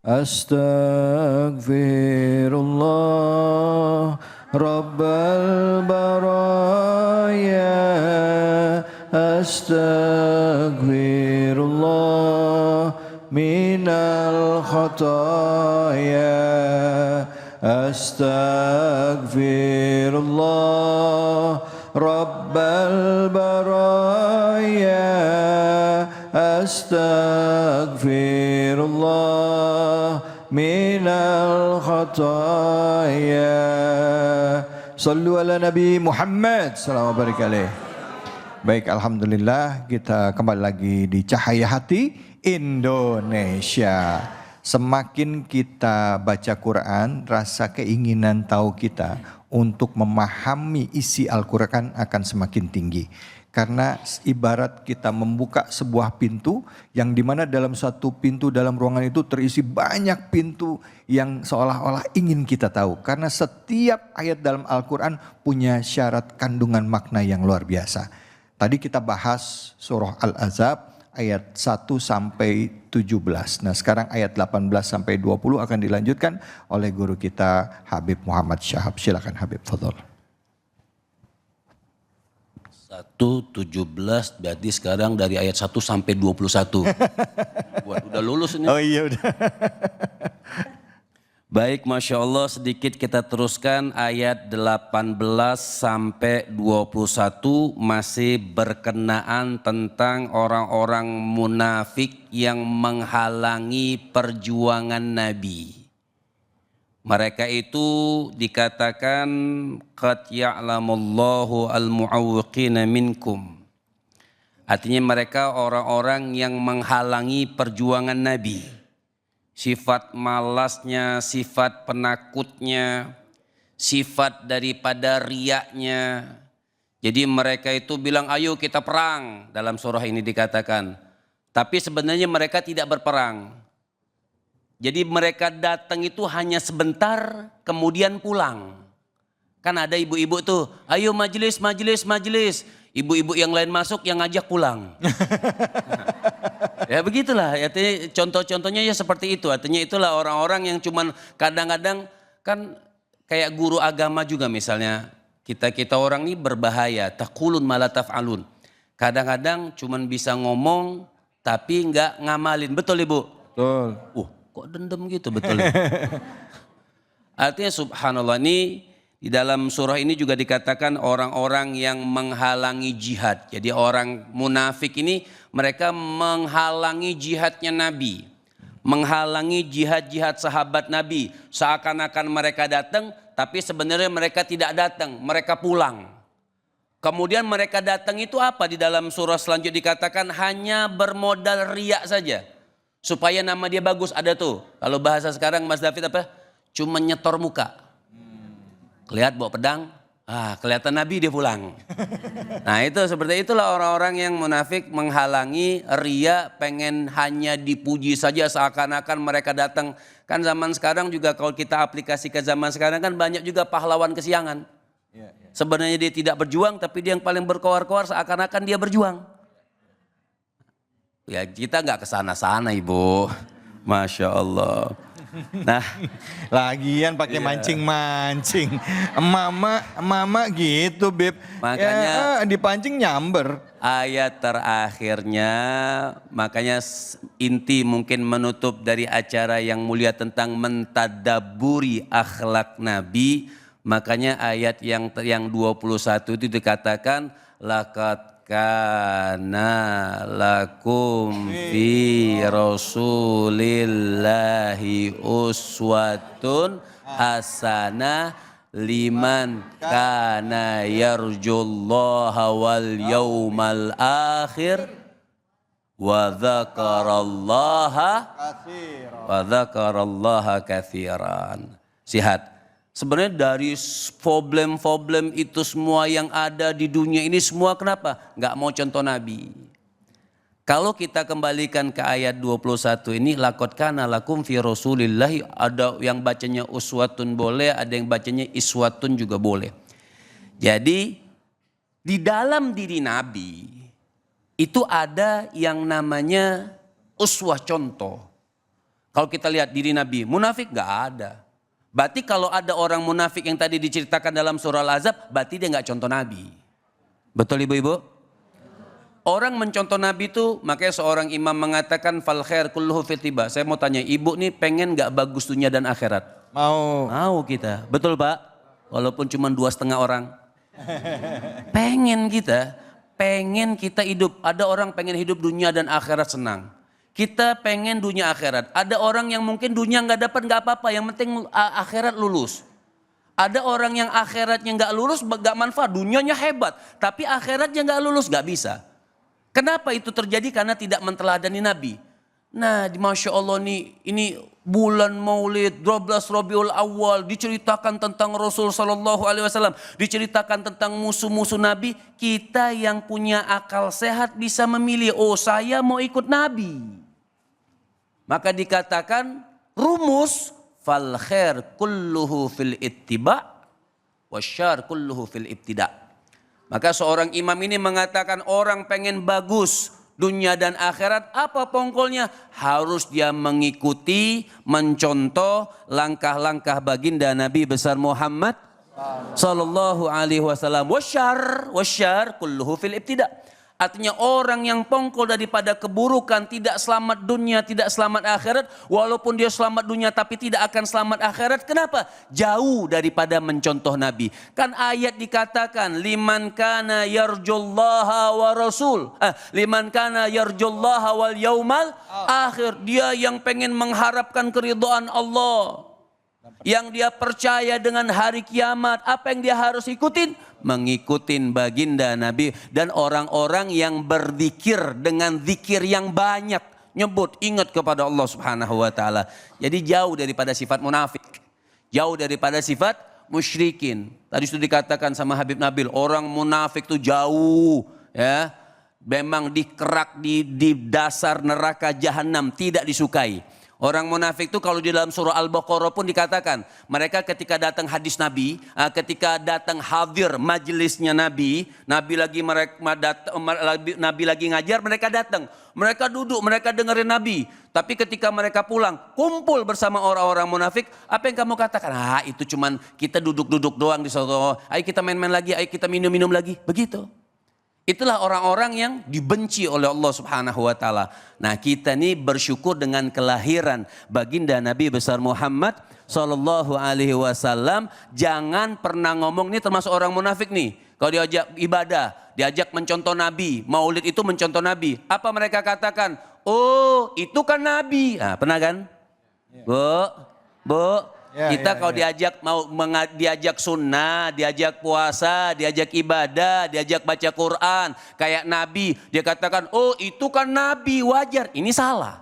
Astaghfirullah Rabbal baraya. Astaghfirullah minal khataya. Astaghfirullah Rabbal baraya. Astaghfirullah minal khataya. Sallu ala Nabi Muhammad sallallahu alaihi wasallam. Baik, alhamdulillah kita kembali lagi di Cahaya Hati Indonesia. Semakin kita baca Quran, rasa keinginan tahu kita untuk memahami isi Al-Quran akan semakin tinggi. Karena ibarat kita membuka sebuah pintu yang dimana dalam satu pintu dalam ruangan itu terisi banyak pintu yang seolah-olah ingin kita tahu. Karena setiap ayat dalam Al-Quran punya syarat kandungan makna yang luar biasa. Tadi kita bahas surah Al-Ahzab ayat 1 sampai 17. Nah sekarang ayat 18 sampai 20 akan dilanjutkan oleh guru kita Habib Muhammad Syahab. Silakan Habib, fadhol. 1:17 berarti sekarang dari ayat 1 sampai 21. Udah lulus ini. Oh iya udah. Baik, Masya Allah, sedikit kita teruskan ayat 18 sampai 21 masih berkenaan tentang orang-orang munafik yang menghalangi perjuangan Nabi. Mereka itu dikatakan qad ya'lamullahu al-mu'awwiqina minkum. Artinya mereka orang-orang yang menghalangi perjuangan Nabi. Sifat malasnya, sifat penakutnya, sifat daripada riaknya. Jadi mereka itu bilang ayo kita perang, dalam surah ini dikatakan. Tapi sebenarnya mereka tidak berperang. Jadi mereka datang itu hanya sebentar kemudian pulang. Kan ada ibu-ibu tuh, ayo majelis, majelis, majelis. Ibu-ibu yang lain masuk yang ngajak pulang. Ya begitulah, artinya contoh-contohnya ya seperti itu. Artinya itulah orang-orang yang cuman kadang-kadang kan kayak guru agama juga misalnya. Kita orang ini berbahaya, taqulun ma la taf'alun. Kadang-kadang cuman bisa ngomong tapi nggak ngamalin. Betul Ibu? Betul. Kok dendam gitu, betul. Artinya subhanallah, ini di dalam surah ini juga dikatakan orang-orang yang menghalangi jihad. Jadi orang munafik ini mereka menghalangi jihadnya Nabi. Menghalangi jihad-jihad sahabat Nabi. Seakan-akan mereka datang tapi sebenarnya mereka tidak datang, mereka pulang. Kemudian mereka datang itu apa? Di dalam surah selanjutnya dikatakan hanya bermodal riak saja. Supaya nama dia bagus, ada tuh. Kalau bahasa sekarang Mas David apa? Cuma nyetor muka. Kelihatan bawa pedang, kelihatan Nabi dia pulang. Nah itu seperti itulah orang-orang yang munafik menghalangi ria, pengen hanya dipuji saja seakan-akan mereka datang. Kan zaman sekarang juga kalau kita aplikasi ke zaman sekarang kan banyak juga pahlawan kesiangan. Sebenarnya dia tidak berjuang tapi dia yang paling berkoar-koar seakan-akan dia berjuang. Ya kita nggak kesana-sana Ibu, Masya Allah. Nah, lagian pakai mancing-mancing, mama gitu Beb. Makanya ya, dipancing nyamber. Ayat terakhirnya, makanya inti mungkin menutup dari acara yang mulia tentang mentadaburi akhlak Nabi. Makanya ayat yang 21 itu dikatakan laqad kana lakum fi rasulillahi uswatun hasanah liman kana yarjullaha wal yawmal akhir wa dzakarallaha katsiran. Sihat. Sebenarnya dari problem-problem itu semua yang ada di dunia ini semua kenapa? Nggak mau contoh Nabi. Kalau kita kembalikan ke ayat 21 ini, laqad kana lakum fi rasulillahi, ada yang bacanya uswatun boleh, ada yang bacanya iswatun juga boleh. Jadi di dalam diri Nabi itu ada yang namanya uswah contoh. Kalau kita lihat diri Nabi, munafik nggak ada. Berarti kalau ada orang munafik yang tadi diceritakan dalam surah Al-Ahzab, berarti dia nggak contoh Nabi. Betul ibu-ibu? Orang mencontoh Nabi itu, makanya seorang imam mengatakan fal khair kulluhu fil tiba. Saya mau tanya, ibu nih pengen nggak bagus dunia dan akhirat? Mau. Mau kita, betul Pak? Walaupun cuma 2,5 orang. Pengen kita hidup. Ada orang pengen hidup dunia dan akhirat senang. Kita pengen dunia akhirat. Ada orang yang mungkin dunia nggak dapat nggak apa-apa, yang penting akhirat lulus. Ada orang yang akhiratnya nggak lulus nggak manfaat, dunianya hebat, tapi akhiratnya nggak lulus nggak bisa. Kenapa itu terjadi? Karena tidak menteladani Nabi. Nah, Masya Allah nih, ini bulan Maulid 12 Rabiul Awal diceritakan tentang Rasul Sallallahu Alaihi Wasallam, diceritakan tentang musuh-musuh Nabi. Kita yang punya akal sehat bisa memilih, oh saya mau ikut Nabi. Maka dikatakan rumus fal khair kulluhu fil ittiba wasyar kulluhu fil ibtida. Maka seorang imam ini mengatakan orang pengen bagus dunia dan akhirat, apa pongkolnya? Harus dia mengikuti, mencontoh langkah-langkah baginda Nabi besar Muhammad sallallahu alaihi wasallam. Wasyar kulluhu fil ibtida. Artinya orang yang pongkol daripada keburukan, tidak selamat dunia, tidak selamat akhirat. Walaupun dia selamat dunia tapi tidak akan selamat akhirat. Kenapa? Jauh daripada mencontoh Nabi. Kan ayat dikatakan, liman kana yarjullaha wa rasul. Liman kana yarjullaha wal yaumal akhir. Dia yang pengen mengharapkan keridhaan Allah. Yang dia percaya dengan hari kiamat. Apa yang dia harus ikutin? Mengikutin baginda Nabi dan orang-orang yang berzikir dengan zikir yang banyak, nyebut ingat kepada Allah Subhanahu wa taala. Jadi jauh daripada sifat munafik, jauh daripada sifat musyrikin. Tadi sudah dikatakan sama Habib Nabil, orang munafik itu jauh ya, memang dikerak di dasar neraka jahanam, tidak disukai. Orang munafik itu kalau di dalam surah Al-Baqarah pun dikatakan, mereka ketika datang hadis Nabi, ketika datang hadir majelisnya Nabi, Nabi lagi ngajar, mereka datang, mereka duduk, mereka dengerin Nabi. Tapi ketika mereka pulang, kumpul bersama orang-orang munafik, apa yang kamu katakan? Itu cuman kita duduk-duduk doang di sono. Ayo kita main-main lagi, ayo kita minum-minum lagi, begitu. Itulah orang-orang yang dibenci oleh Allah Subhanahu wa taala. Nah, kita nih bersyukur dengan kelahiran baginda Nabi besar Muhammad sallallahu alaihi wasallam. Jangan pernah ngomong, nih termasuk orang munafik nih. Kalau diajak ibadah, diajak mencontoh Nabi, Maulid itu mencontoh Nabi. Apa mereka katakan? Oh, itu kan Nabi. Nah, pernah kan? Bu, kita kalau diajak sunnah, diajak puasa, diajak ibadah, diajak baca Quran, kayak Nabi, dia katakan, oh itu kan Nabi, wajar. Ini salah.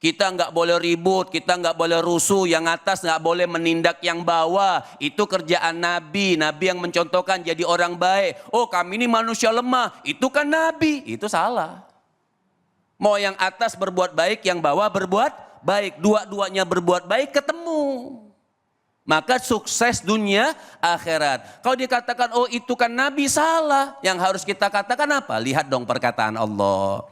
Kita nggak boleh ribut, kita nggak boleh rusuh, yang atas nggak boleh menindak yang bawah. Itu kerjaan Nabi, Nabi yang mencontohkan jadi orang baik. Oh kami ini manusia lemah, itu kan Nabi, itu salah. Mau yang atas berbuat baik, yang bawah berbuat baik, dua-duanya berbuat baik ketemu. Maka sukses dunia akhirat. Kalau dikatakan oh itu kan Nabi, salah. Yang harus kita katakan apa? Lihat dong perkataan Allah.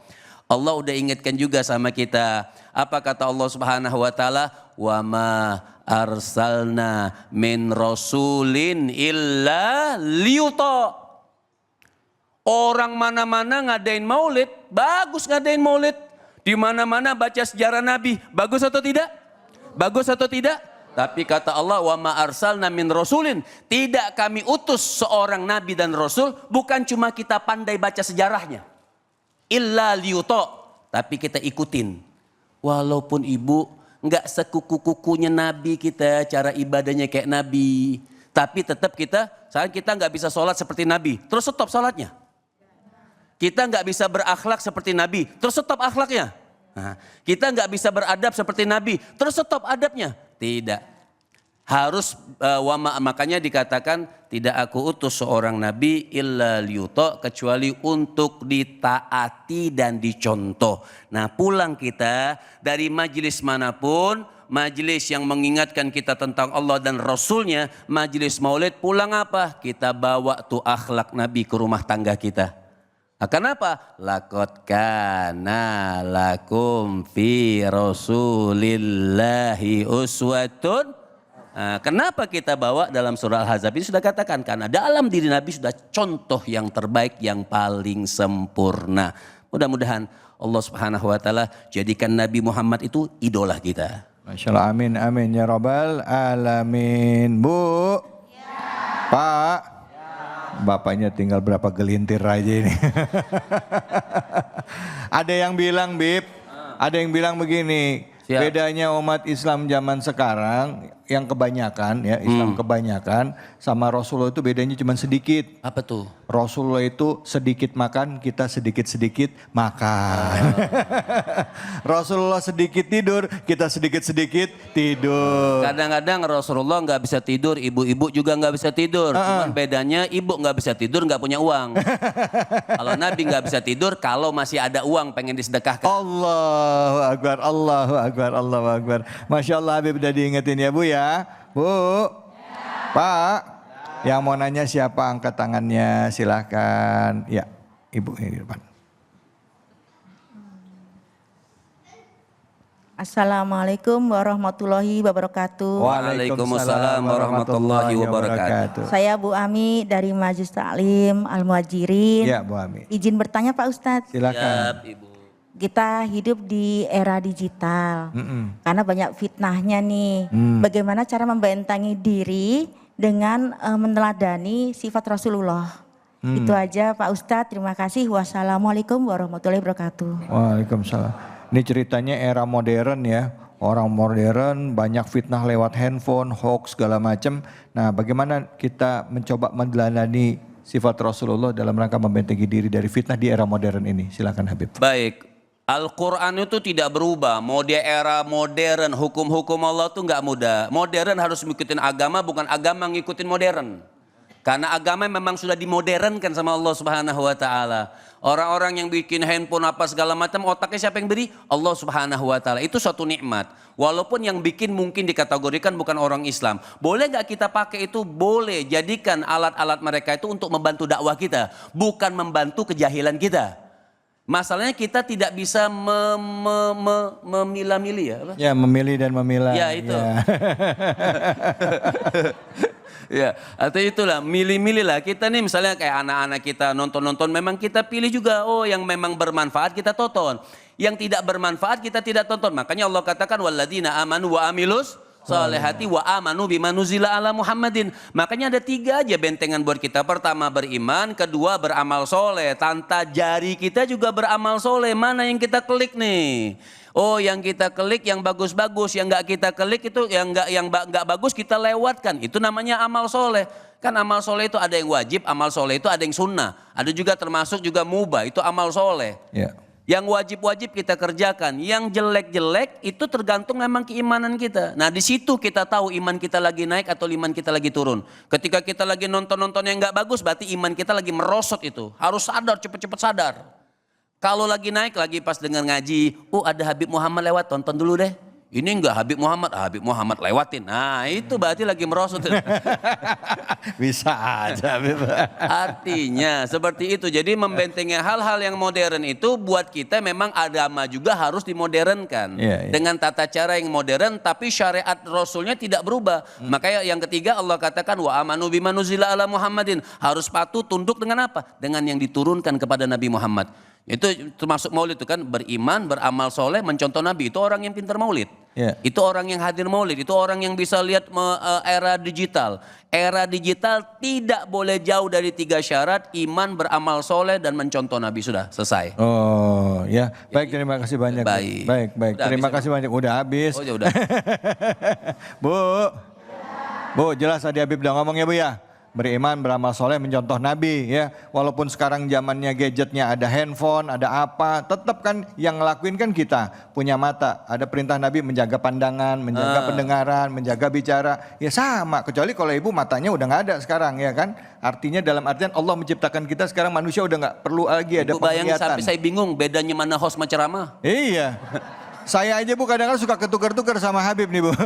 Allah udah ingatkan juga sama kita. Apa kata Allah Subhanahu wa taala? Wa ma arsalna min rasulin illa liyuta. Orang mana-mana ngadain maulid, bagus ngadain maulid. Di mana-mana baca sejarah Nabi, bagus atau tidak? Bagus atau tidak? Tapi kata Allah, wa ma arsalna min rasulin, tidak kami utus seorang nabi dan rasul bukan cuma kita pandai baca sejarahnya. Illa liyuta, tapi kita ikutin. Walaupun ibu enggak sekuku-kukunya nabi kita, cara ibadahnya kayak nabi, tapi tetap kita enggak bisa sholat seperti nabi, terus stop sholatnya. Kita nggak bisa berakhlak seperti Nabi, terus stop akhlaknya. Nah, kita nggak bisa beradab seperti Nabi, terus stop adabnya. Tidak. Harus makanya dikatakan tidak aku utus seorang Nabi illa liyuta, kecuali untuk ditaati dan dicontoh. Nah, pulang kita dari majelis manapun, majelis yang mengingatkan kita tentang Allah dan Rasulnya, majelis maulid, pulang apa? Kita bawa tuh akhlak Nabi ke rumah tangga kita. Kenapa? Laqad kana lakum fi rasulillahi uswatun. Kenapa kita bawa dalam surah Al-Ahzab ini sudah katakan, karena dalam diri Nabi sudah contoh yang terbaik, yang paling sempurna. Mudah-mudahan Allah Subhanahu wa taala jadikan Nabi Muhammad itu idola kita. Masya Allah, amin amin ya rabbal alamin. Bu, Pak, bapaknya tinggal berapa gelintir aja ini. Ada yang bilang, Bib, ada yang bilang begini. Siap. Bedanya umat Islam zaman sekarang yang kebanyakan ya, Islam kebanyakan sama Rasulullah itu bedanya cuma sedikit. Apa tuh? Rasulullah itu sedikit makan, kita sedikit-sedikit makan. Rasulullah sedikit tidur, kita sedikit-sedikit tidur. Kadang-kadang Rasulullah nggak bisa tidur, ibu-ibu juga nggak bisa tidur. Cuman bedanya ibu nggak bisa tidur, nggak punya uang. Kalau Nabi nggak bisa tidur, kalau masih ada uang pengen disedekahkan. Allahu Akbar, Allahu Akbar, Allahu Akbar. Masya Allah, Habib udah diingetin ya Bu ya. Bu, Pak. Yang mau nanya siapa, angkat tangannya, silahkan. Ya, Ibu ini di depan. Assalamualaikum warahmatullahi wabarakatuh. Waalaikumsalam warahmatullahi wabarakatuh. Saya Bu Ami dari Majelis Taklim Al-Muhajirin. Ya, Bu Ami. Izin bertanya Pak Ustadz. Silakan. Siap, Ibu. Kita hidup di era digital. Karena banyak fitnahnya nih. Bagaimana cara membentengi diri dengan meneladani sifat Rasulullah. Itu aja Pak Ustadz, terima kasih. Wassalamualaikum warahmatullahi wabarakatuh. Waalaikumsalam. Ini ceritanya era modern ya. Orang modern banyak fitnah lewat handphone, hoax segala macam. Nah, bagaimana kita mencoba meneladani sifat Rasulullah dalam rangka membentengi diri dari fitnah di era modern ini? Silakan Habib. Baik. Al-Quran itu tidak berubah. Mau dia era modern, hukum-hukum Allah itu nggak mudah. Modern harus ngikutin agama, bukan agama ngikutin modern. Karena agama memang sudah dimodernkan sama Allah Subhanahu wa taala. Orang-orang yang bikin handphone apa segala macam, otaknya siapa yang beri? Allah Subhanahu wa taala. Itu suatu nikmat. Walaupun yang bikin mungkin dikategorikan bukan orang Islam. Boleh nggak kita pakai itu? Boleh. Jadikan alat-alat mereka itu untuk membantu dakwah kita, bukan membantu kejahilan kita. Masalahnya kita tidak bisa memilah-milih ya. Apa? Ya, memilih dan memilah. Ya itu. Ya. Ya, atau itulah milih-milih lah. Kita nih misalnya kayak anak-anak kita nonton-nonton, memang kita pilih juga. Oh, yang memang bermanfaat kita tonton. Yang tidak bermanfaat kita tidak tonton. Makanya Allah katakan walladzina amanu wa amilus salihati wa amanu bima nuzila ala Muhammadin. Makanya ada 3 aja bentengan buat kita. Pertama beriman, kedua beramal soleh. Tanta jari kita juga beramal soleh. Mana yang kita klik nih? Oh, yang kita klik yang bagus-bagus, yang nggak kita klik itu yang nggak bagus kita lewatkan. Itu namanya amal soleh. Kan amal soleh itu ada yang wajib, amal soleh itu ada yang sunnah. Ada juga termasuk juga mubah, itu amal soleh. Ya. Yang wajib-wajib kita kerjakan, yang jelek-jelek itu tergantung memang keimanan kita. Nah di situ kita tahu iman kita lagi naik atau iman kita lagi turun. Ketika kita lagi nonton-nonton yang nggak bagus, berarti iman kita lagi merosot itu. Harus sadar, cepet-cepet sadar. Kalau lagi naik, lagi pas dengar ngaji, ada Habib Muhammad lewat, tonton dulu deh. Ini enggak Habib Muhammad lewatin. Nah itu berarti lagi merosot. Bisa aja Habib. Artinya seperti itu. Jadi membentengi hal-hal yang modern itu buat kita memang agama juga harus dimodernkan. Iya. Dengan tata cara yang modern tapi syariat Rasulnya tidak berubah. Makanya yang ketiga Allah katakan wa amanu bima nuzila ala Muhammadin. Harus patuh tunduk dengan apa? Dengan yang diturunkan kepada Nabi Muhammad. Itu termasuk maulid itu kan, beriman, beramal soleh, mencontoh Nabi. Itu orang yang pintar maulid. Yeah. Itu orang yang hadir maulid. Itu orang yang bisa lihat era digital. Era digital tidak boleh jauh dari 3 syarat, iman, beramal soleh, dan mencontoh Nabi. Sudah selesai. Oh ya, baik, terima kasih banyak. Baik. Baik. Udah Terima habis, kasih banyak. Udah habis. Oh ya udah. Bu, jelas tadi Habib udah ngomong ya Bu ya. Beriman, beramal soleh, mencontoh Nabi ya. Walaupun sekarang zamannya gadgetnya ada handphone, ada apa, tetap kan yang ngelakuin kan kita. Punya mata, ada perintah Nabi menjaga pandangan, menjaga pendengaran, menjaga bicara. Ya sama, kecuali kalau ibu matanya udah nggak ada sekarang ya kan. Artinya dalam artian Allah menciptakan kita sekarang manusia udah nggak perlu lagi ada penglihatan. Bayangin sampai saya bingung bedanya mana host sama ceramah. Iya. Saya aja Bu kadang-kadang suka ketukar-tukar sama Habib nih Bu.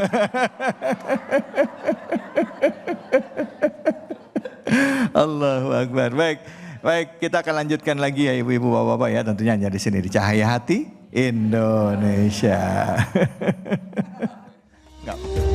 Allahu Akbar. Baik, Baik, kita akan lanjutkan lagi ya ibu-ibu bapak-bapak ya, tentunya hanya di sini di Cahaya Hati Indonesia. Enggak.